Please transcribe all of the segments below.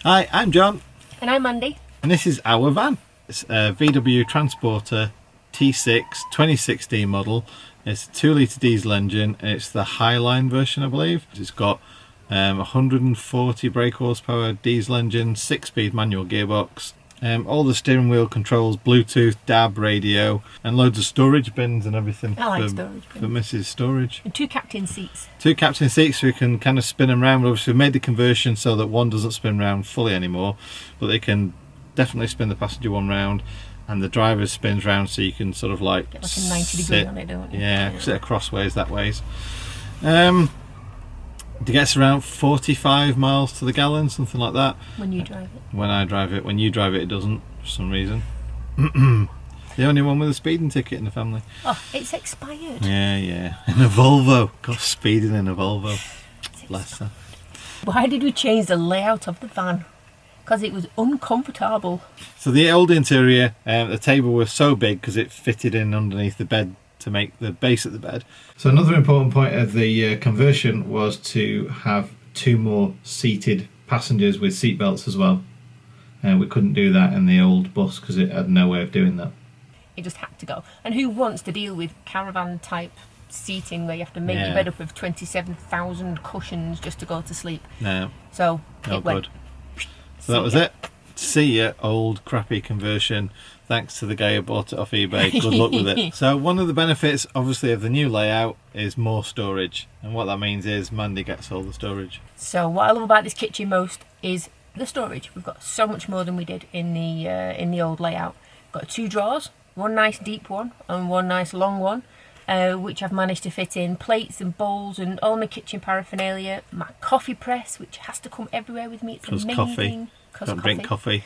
Hi, I'm John. And I'm Mandy. And this is our van. It's a VW Transporter T6 2016 model. It's a 2-litre diesel engine. It's the Highline version, I believe. It's got 140 brake horsepower diesel engine, 6-speed manual gearbox. All the steering wheel controls, Bluetooth, DAB radio, and loads of storage bins and everything. I like storage bins. For Mrs. Storage. And 2 captain seats. 2 captain seats so we can kind of spin them around. Obviously, we made the conversion so that one doesn't spin around fully anymore, but they can definitely spin the passenger one round, and the driver spins round so you can sort of like Get like a 90 degree on it, don't you? Yeah, sit crossways that ways. It gets around 45 miles to the gallon, something like that. When you drive it. When I drive it. When you drive it, it doesn't, for some reason. The only one with a speeding ticket in the family. Oh, it's expired. Yeah. In a Volvo. Got speeding in a Volvo. Bless her. Why did we change the layout of the van? Because it was uncomfortable. So the old interior, the table was so big because it fitted in underneath the bed to make the base of the bed. So another important point of the conversion was to have 2 more seated passengers with seat belts as well. We couldn't do that in the old bus because it had no way of doing that. It just had to go. And who wants to deal with caravan type seating where you have to make your bed up of 27,000 cushions just to go to sleep? No. So No it went. good. So that was it. See ya, old crappy conversion. Thanks to the guy who bought it off eBay. Good luck with it. So one of the benefits, obviously, of the new layout is more storage. And what that means is Mandy gets all the storage. So what I love about this kitchen most is the storage. We've got so much more than we did in the old layout. We've got 2 drawers, one nice deep one and one nice long one, which I've managed to fit in plates and bowls and all my kitchen paraphernalia. My coffee press, which has to come everywhere with me. It's amazing. Coffee. Don't drink coffee.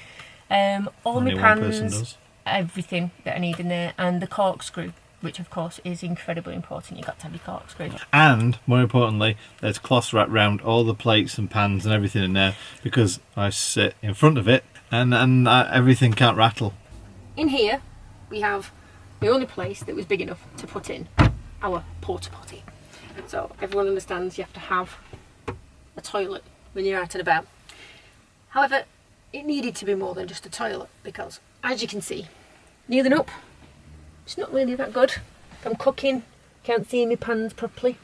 All Only my one person pans, does. everything that I need in there, and the corkscrew, which of course is incredibly important. You've got to have your corkscrew. And more importantly, there's cloths wrapped around all the plates and pans and everything in there because I sit in front of it and everything can't rattle. In here we have the only place that was big enough to put in our porta potty. So everyone understands you have to have a toilet when you're out and about. However, it needed to be more than just a toilet because, as you can see, kneeling up, it's not really that good. If I'm cooking, can't see my pans properly.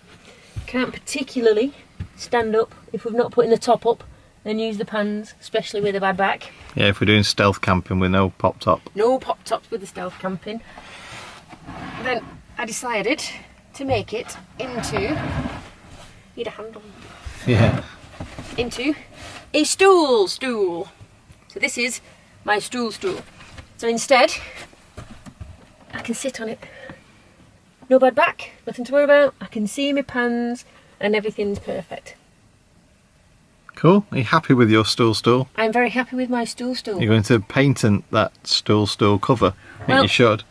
Can't particularly stand up if we've not putting the top up and use the pans, especially with a bad back. Yeah, if we're doing stealth camping with no pop top. No pop tops with the stealth camping. Then I decided to make it into, need a handle. Yeah. Into a stool. So this is my stool. So instead, I can sit on it. No bad back, nothing to worry about. I can see my pans and everything's perfect. Cool. Are you happy with your stool? I'm very happy with my stool. You're going to patent that stool cover? I think you should.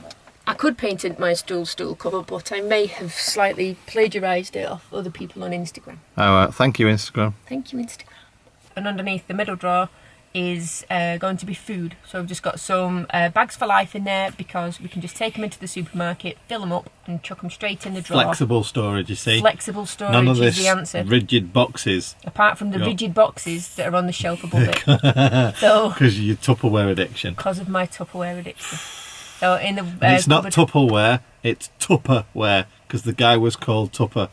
I could patent my stool cover, but I may have slightly plagiarised it off other people on Instagram. Oh, thank you, Instagram. Thank you, Instagram. And underneath the middle drawer is going to be food. So we've just got some bags for life in there because we can just take them into the supermarket, fill them up and chuck them straight in the drawer. Flexible storage, you see. Flexible storage None of is this the answer. rigid boxes. Apart from the rigid boxes that are on the shelf above it. So, because of your Tupperware addiction. Because of my Tupperware addiction. So in the it's not Tupperware, it's Tupperware, because the guy was called Tupper.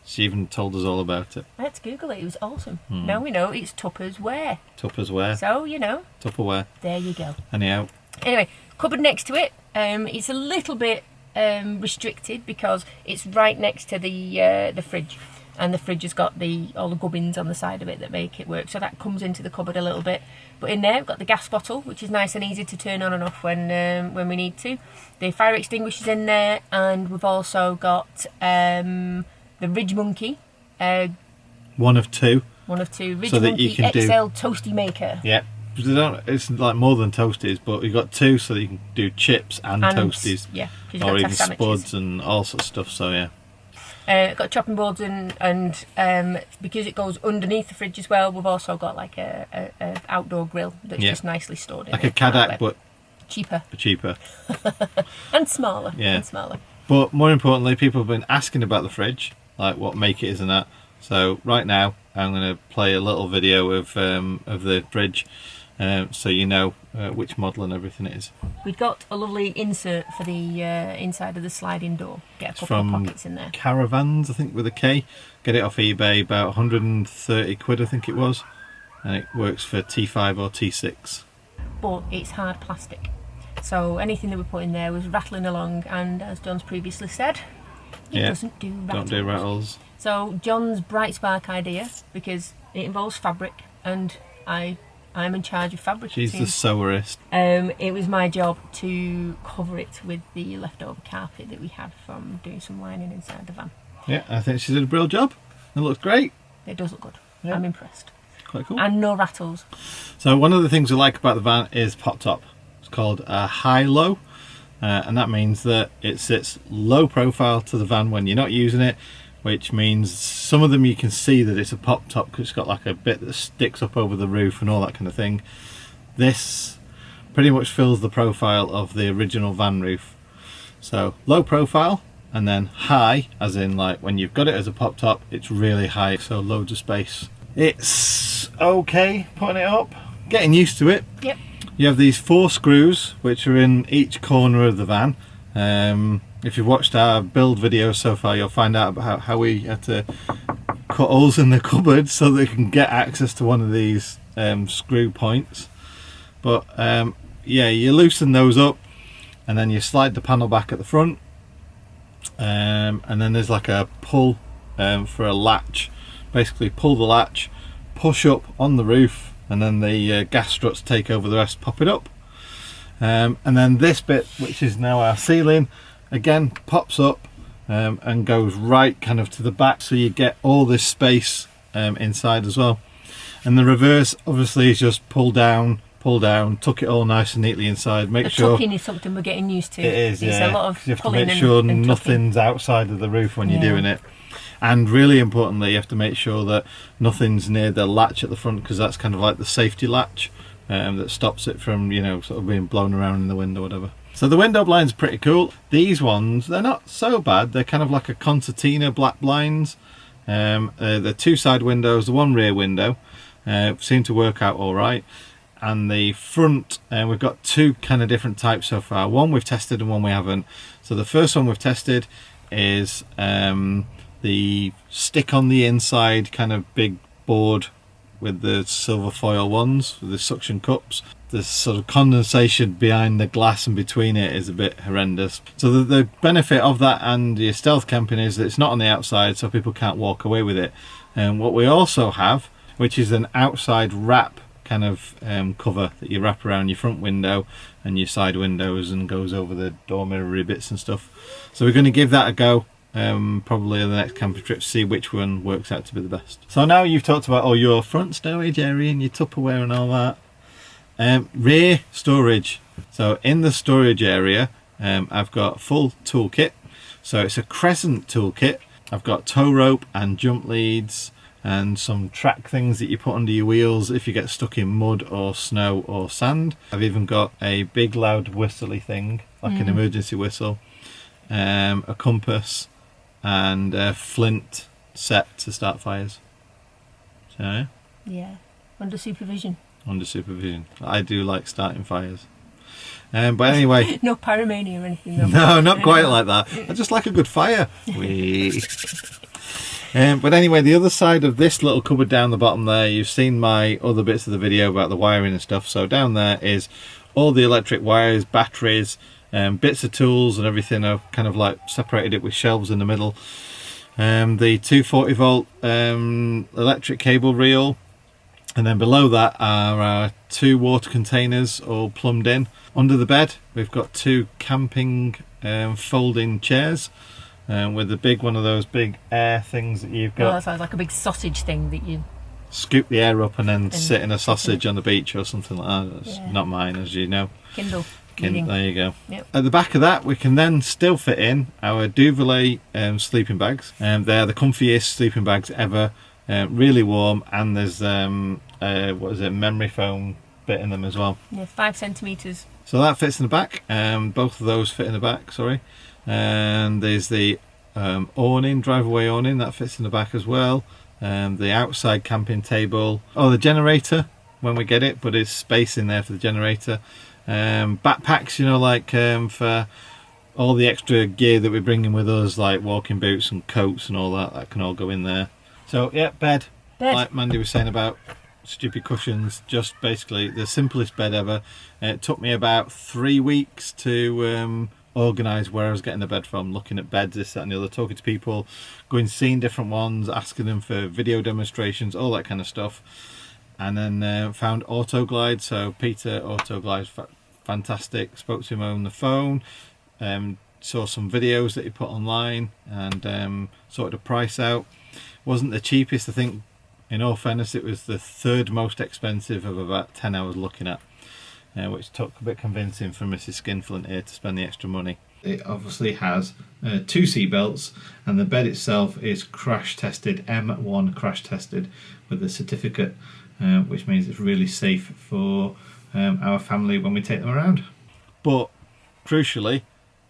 She even told us all about it. Let's Google it. It was awesome. Now we know it's Tupper's Wear. Tupper's Wear. So, you know. Tupperware. There you go. Anyhow. Anyway, cupboard next to it. It's a little bit restricted because it's right next to the fridge. And the fridge has got all the gubbins on the side of it that make it work. So that comes into the cupboard a little bit. But in there, we've got the gas bottle, which is nice and easy to turn on and off when we need to. The fire extinguisher's in there. And we've also got the Ridge Monkey. One of two. Ridge so that Monkey you can XL Toasty Maker. Yeah. It's like more than toasties, but you've got 2 so that you can do chips and toasties. Yeah. Or even spuds and all sorts of stuff, so yeah. Got chopping boards and because it goes underneath the fridge as well, we've also got like a outdoor grill that's just nicely stored in like a Kadak, but cheaper. And smaller. But more importantly, people have been asking about the fridge, like what make it is and that. So right now, I'm going to play a little video of the fridge, so you know which model and everything it is. We've got a lovely insert for the inside of the sliding door. Get a couple of pockets in there. CamperVans, I think, with a K. Get it off eBay, about 130 quid I think it was, and it works for T5 or T6. But it's hard plastic, so anything that we put in there was rattling along, and as John's previously said, it doesn't do rattles. Don't do rattles. So John's Bright Spark idea, because it involves fabric and I'm in charge of fabric. She's the sewerist. It was my job to cover it with the leftover carpet that we had from doing some lining inside the van. Yeah, I think she did a brilliant job. It looks great. It does look good. Yeah. I'm impressed. Quite cool. And no rattles. So one of the things we like about the van is pop top. It's called a high-low, and that means that it sits low profile to the van when you're not using it, which means some of them you can see that it's a pop top because it's got like a bit that sticks up over the roof and all that kind of thing. This pretty much fills the profile of the original van roof. So low profile, and then high, as in like when you've got it as a pop top, it's really high, so loads of space. It's okay putting it up, getting used to it. Yep. You have these 4 screws which are in each corner of the van. If you've watched our build videos so far, you'll find out about how we had to cut holes in the cupboard so they can get access to one of these screw points. But yeah, you loosen those up and then you slide the panel back at the front, and then there's like a pull for a latch. Basically pull the latch, push up on the roof, and then the gas struts take over the rest, pop it up. And then this bit, which is now our ceiling, again pops up and goes right kind of to the back, so you get all this space inside as well. And the reverse obviously is just pull down, tuck it all nice and neatly inside. Make sure tucking is something we're getting used to. It is, There's yeah. a lot of you have to pulling make sure and nothing's outside of the roof when you're doing it. And really importantly, you have to make sure that nothing's near the latch at the front, because that's kind of like the safety latch that stops it from, you know, sort of being blown around in the wind or whatever. So the window blinds are pretty cool. These ones, they're not so bad. They're kind of like a concertina black blinds. The 2 side windows, the 1 rear window, seem to work out all right. And the front, we've got 2 kind of different types so far. One we've tested and one we haven't. So the first one we've tested is the stick on the inside kind of big board with the silver foil ones with the suction cups. The sort of condensation behind the glass and between it is a bit horrendous. So the benefit of that and your stealth camping is that it's not on the outside, so people can't walk away with it. And what we also have, which is an outside wrap kind of cover that you wrap around your front window and your side windows and goes over the door mirror bits and stuff. So we're going to give that a go. Probably in the next camping trip, to see which one works out to be the best. So now you've talked about all your front stowage area and your Tupperware and all that. Rear storage. So in the storage area, I've got full toolkit. So it's a crescent toolkit. I've got tow rope and jump leads and some track things that you put under your wheels if you get stuck in mud or snow or sand. I've even got a big loud whistly thing, like an emergency whistle, a compass, and a flint set to start fires. So yeah, under supervision. Under supervision. I do like starting fires. But anyway, no pyromania or anything though. No, not quite like that. I just like a good fire. But anyway, the other side of this little cupboard down the bottom there, you've seen my other bits of the video about the wiring and stuff. So down there is all the electric wires, batteries, bits of tools and everything. I've kind of like separated it with shelves in the middle. The 240 volt electric cable reel, and then below that are our 2 water containers all plumbed in. Under the bed we've got 2 camping folding chairs with a big one of those big air things that you've got. Oh, that sounds like a big sausage thing that you scoop the air up and then sit in a sausage on the beach or something like that. That's not mine, as you know. Kindle. There you go. Yep. At the back of that we can then still fit in our Duvelet sleeping bags. They're the comfiest sleeping bags ever. Really warm, and there's what is it, memory foam bit in them as well. Yeah, 5 centimetres. So that fits in the back. Both of those fit in the back, sorry. And there's the awning, drive away awning, that fits in the back as well. the outside camping table, the generator when we get it, but there's space in there for the generator. Backpacks, you know, like for all the extra gear that we're bringing with us, like walking boots and coats and all that, that can all go in there. So yeah, bed. Like Mandy was saying about stupid cushions, just basically the simplest bed ever. It took me about 3 weeks to organise where I was getting the bed from, looking at beds, this, that and the other, talking to people, going seeing different ones, asking them for video demonstrations, all that kind of stuff. And then found Autoglide. So Peter, Autoglide, fantastic. Spoke to him on the phone, saw some videos that he put online, and sorted the price out. Wasn't the cheapest, I think. In all fairness, it was the third most expensive of about 10 hours looking at, which took a bit convincing for Mrs. Skinflint here to spend the extra money. It obviously has 2 seat belts, and the bed itself is crash tested, M1 crash tested, with a certificate, which means it's really safe for our family when we take them around. But crucially,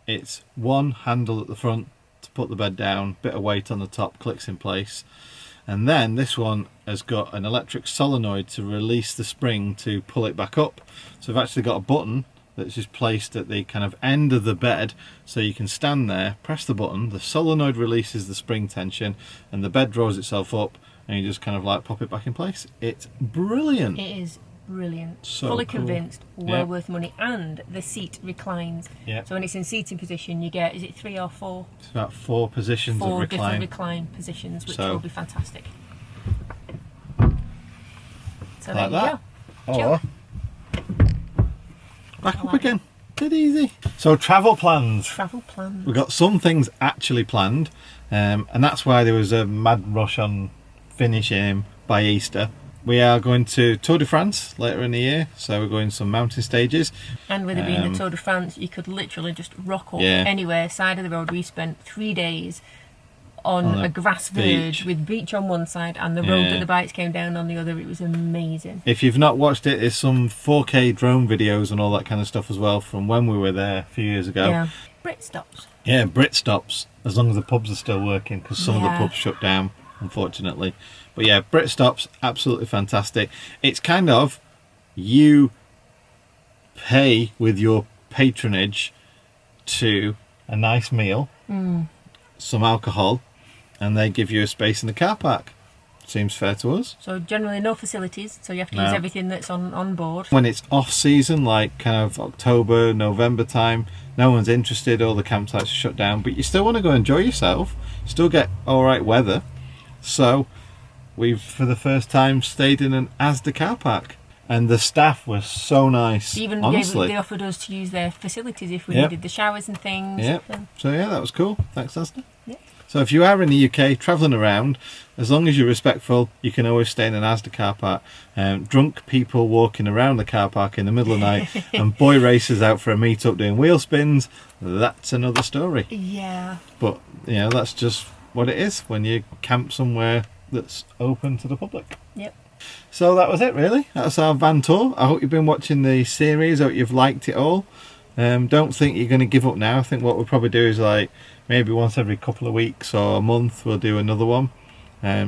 it's one handle at the front to put the bed down, bit of weight on the top, clicks in place. And then this one has got an electric solenoid to release the spring to pull it back up. So I've actually got a button that's just placed at the kind of end of the bed, so you can stand there, press the button, the solenoid releases the spring tension, and the bed draws itself up, and you just kind of like pop it back in place. It's brilliant. It is brilliant. So fully cool. Convinced, well worth money, and the seat reclines. So when it's in seating position, you get, is it 3 or 4? It's about 4 positions of recline. 4 different recline positions, which will be fantastic. So like there that. You go. Back up again. Dead easy. So travel plans. Travel plans. We've got some things actually planned, and that's why there was a mad rush on finishing by Easter. We are going to Tour de France later in the year, so we're going some mountain stages. And with it being the Tour de France, you could literally just rock up anywhere, side of the road. We spent 3 days on a grass verge with beach on one side and the road that the bikes came down on the other. It was amazing. If you've not watched it, there's some 4K drone videos and all that kind of stuff as well from when we were there a few years ago. Yeah, Brit stops. Yeah, Brit stops, as long as the pubs are still working, because some of the pubs shut down, unfortunately. But yeah, Brit stops, absolutely fantastic. It's kind of, you pay with your patronage to a nice meal, some alcohol, and they give you a space in the car park. Seems fair to us. So generally no facilities, so you have to use everything that's on board. When it's off season, like kind of October, November time, no one's interested, all the campsites are shut down, but you still want to go enjoy yourself, still get alright weather. So we've, for the first time, stayed in an Asda car park. And the staff was so nice, even honestly. They offered us to use their facilities if we needed the showers and things. So yeah, that was cool. Thanks, Asda. Yep. So if you are in the UK, travelling around, as long as you're respectful, you can always stay in an Asda car park. Drunk people walking around the car park in the middle of the night and boy racers out for a meet-up doing wheel spins, that's another story. Yeah. But, you know, that's just what it is when you camp somewhere that's open to the public. Yep. So that was it, really. That's our van tour. I hope you've been watching the series. I hope you've liked it all. Don't think you're going to give up now. I think what we'll probably do is, like, maybe once every couple of weeks or a month we'll do another one,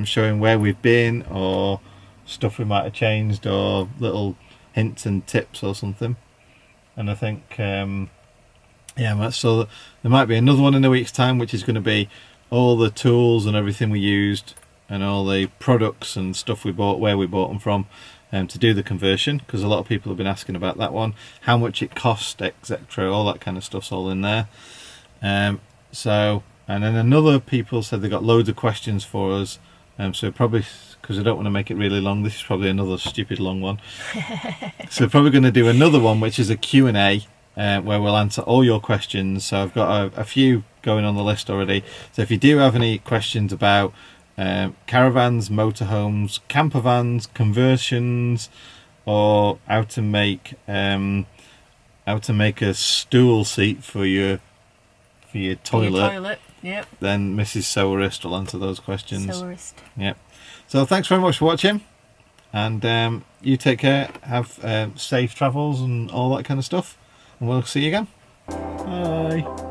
showing where we've been or stuff we might have changed or little hints and tips or something. And I think so there might be another one in a week's time, which is going to be all the tools and everything we used and all the products and stuff we bought, where we bought them from, to do the conversion, because a lot of people have been asking about that one, how much it cost, etc. All that kind of stuff's all in there. So, and then another people said they got loads of questions for us, so probably, because I don't want to make it really long, this is probably another stupid long one. So we're probably going to do another one, which is a Q&A, where we'll answer all your questions. So I've got a few going on the list already. So if you do have any questions about caravans, motorhomes, campervans, conversions, or how to make a stool seat for your toilet, then Mrs. Sowerist will answer those questions. Yep. So thanks very much for watching, and you take care, have safe travels and all that kind of stuff, and we'll see you again. Bye.